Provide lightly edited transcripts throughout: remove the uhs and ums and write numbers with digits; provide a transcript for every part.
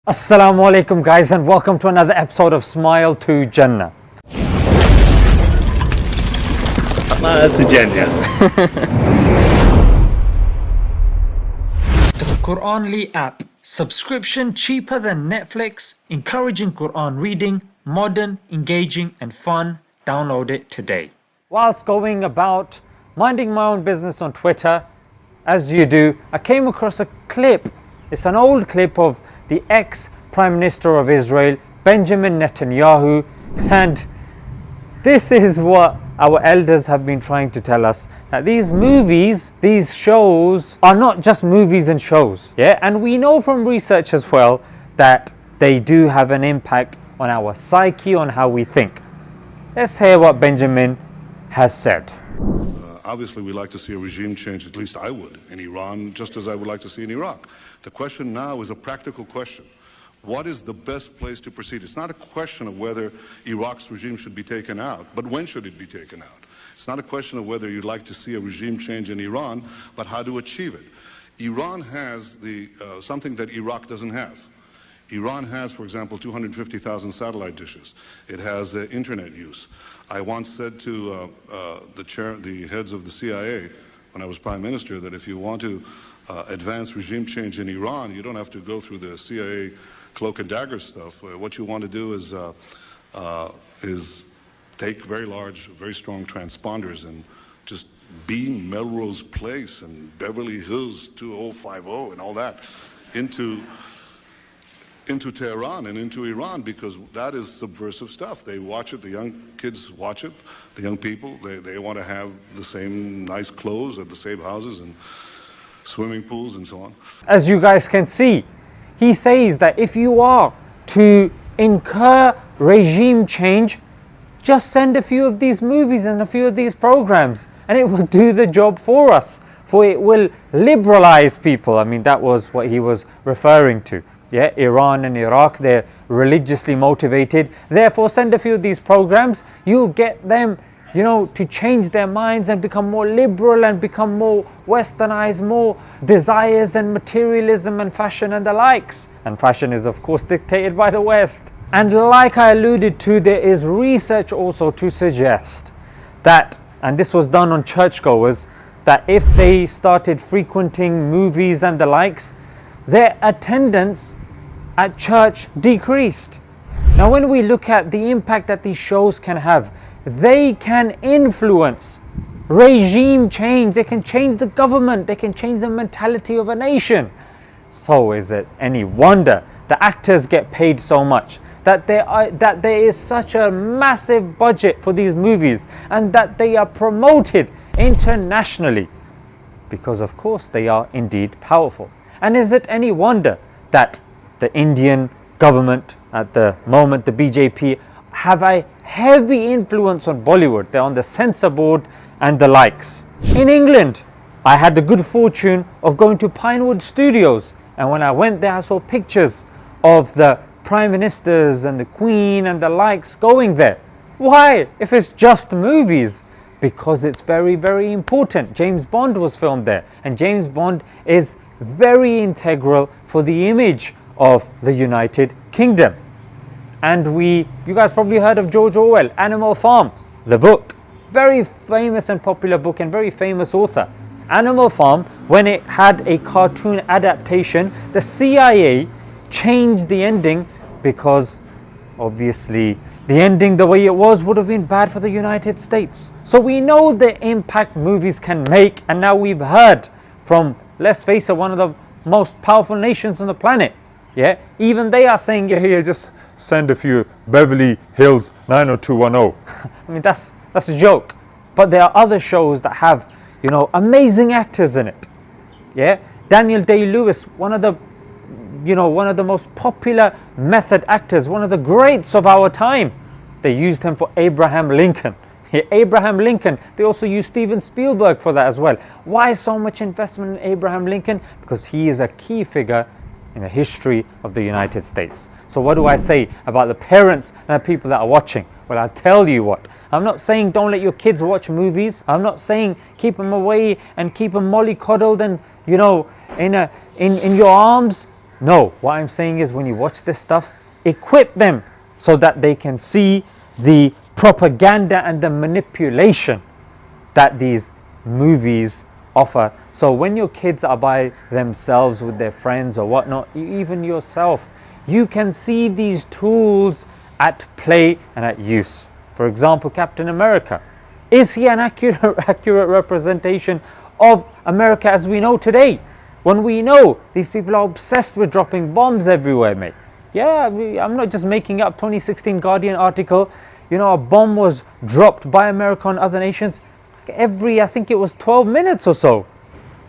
Assalamu alaikum guys, and welcome to another episode of Smile2jannah. Smile2jannah. The Quranly app. Subscription cheaper than Netflix, encouraging Quran reading, modern, engaging and fun. Download it today. Whilst going about minding my own business on Twitter, as you do, I came across a clip. It's an old clip of the ex-Prime Minister of Israel, Benjamin Netanyahu, and this is what our elders have been trying to tell us, that these movies, these shows are not just movies and shows, yeah? And we know from research as well that they do have an impact on our psyche, on how we think. Let's hear what Benjamin has said. Obviously, we like to see a regime change, at least I would, in Iran, just as I would like to see in Iraq. The question now is a practical question. What is the best place to proceed? It's not a question of whether Iraq's regime should be taken out, but when should it be taken out? It's not a question of whether you'd like to see a regime change in Iran, but how to achieve it. Iran has something that Iraq doesn't have. Iran has, for example, 250,000 satellite dishes. It has internet use. I once said to the heads of the CIA when I was Prime Minister that if you want to advance regime change in Iran, you don't have to go through the CIA cloak and dagger stuff. What you want to do is take very large, very strong transponders and just beam Melrose Place and Beverly Hills 2050 and all that into Tehran and into Iran, because that is subversive stuff. They watch it, the young kids watch it, the young people, they want to have the same nice clothes at the same houses and swimming pools and so on. As you guys can see, he says that if you are to incur regime change, just send a few of these movies and a few of these programs and it will do the job for us, for it will liberalize people. I mean, that was what he was referring to. Yeah, Iran and Iraq, they're religiously motivated. Therefore, send a few of these programs. You'll get them, to change their minds and become more liberal and become more westernized, more desires and materialism and fashion and the likes. And fashion is, of course, dictated by the West. And like I alluded to, there is research also to suggest that, and this was done on churchgoers, that if they started frequenting movies and the likes, their attendance at church decreased. Now, when we look at the impact that these shows can have, they can influence regime change, they can change the government, they can change the mentality of a nation. So is it any wonder the actors get paid so much, that there is such a massive budget for these movies, and that they are promoted internationally? Because of course they are indeed powerful. And is it any wonder that the Indian government at the moment, the BJP, have a heavy influence on Bollywood? They're on the censor board and the likes. In England, I had the good fortune of going to Pinewood Studios, and when I went there I saw pictures of the prime ministers and the Queen and the likes going there. Why? If it's just movies? Because it's very, very important. James Bond was filmed there, and James Bond is very integral for the image of the United Kingdom. And you guys probably heard of George Orwell, Animal Farm, the book. Very famous and popular book, and very famous author. Animal Farm, when it had a cartoon adaptation, the CIA changed the ending because obviously the ending the way it was would have been bad for the United States. So we know the impact movies can make, and now we've heard from, let's face it, one of the most powerful nations on the planet. Yeah, even they are saying, yeah, just send a few Beverly Hills 90210. I mean, that's a joke. But there are other shows that have, amazing actors in it. Yeah, Daniel Day-Lewis, one of the most popular method actors, one of the greats of our time. They used him for Abraham Lincoln. Yeah, Abraham Lincoln. They also used Steven Spielberg for that as well. Why so much investment in Abraham Lincoln? Because he is a key figure in the history of the United States. So what do I say about the parents and the people that are watching? Well, I'll tell you what. I'm not saying don't let your kids watch movies. I'm not saying keep them away and keep them mollycoddled and in your arms. No, what I'm saying is when you watch this stuff, equip them so that they can see the propaganda and the manipulation that these movies offer. So when your kids are by themselves with their friends or whatnot, even yourself, you can see these tools at play and at use. For example, Captain America. Is he an accurate representation of America as we know today? When we know these people are obsessed with dropping bombs everywhere, mate. Yeah, I'm not just making up 2016 Guardian article. You know, a bomb was dropped by America on other nations every, I think it was 12 minutes or so.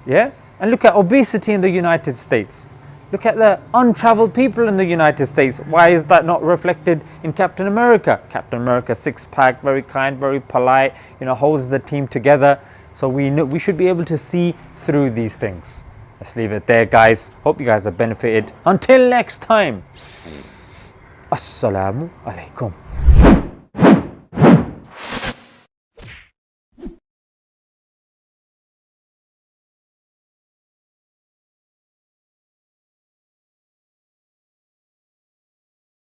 Yeah? And look at obesity in the United States. Look at the untraveled people in the United States. Why is that not reflected in Captain America? Captain America, six-pack, very kind, very polite, you know, holds the team together. So we should be able to see through these things. Let's leave it there, guys. Hope you guys have benefited. Until next time. Assalamu alaikum.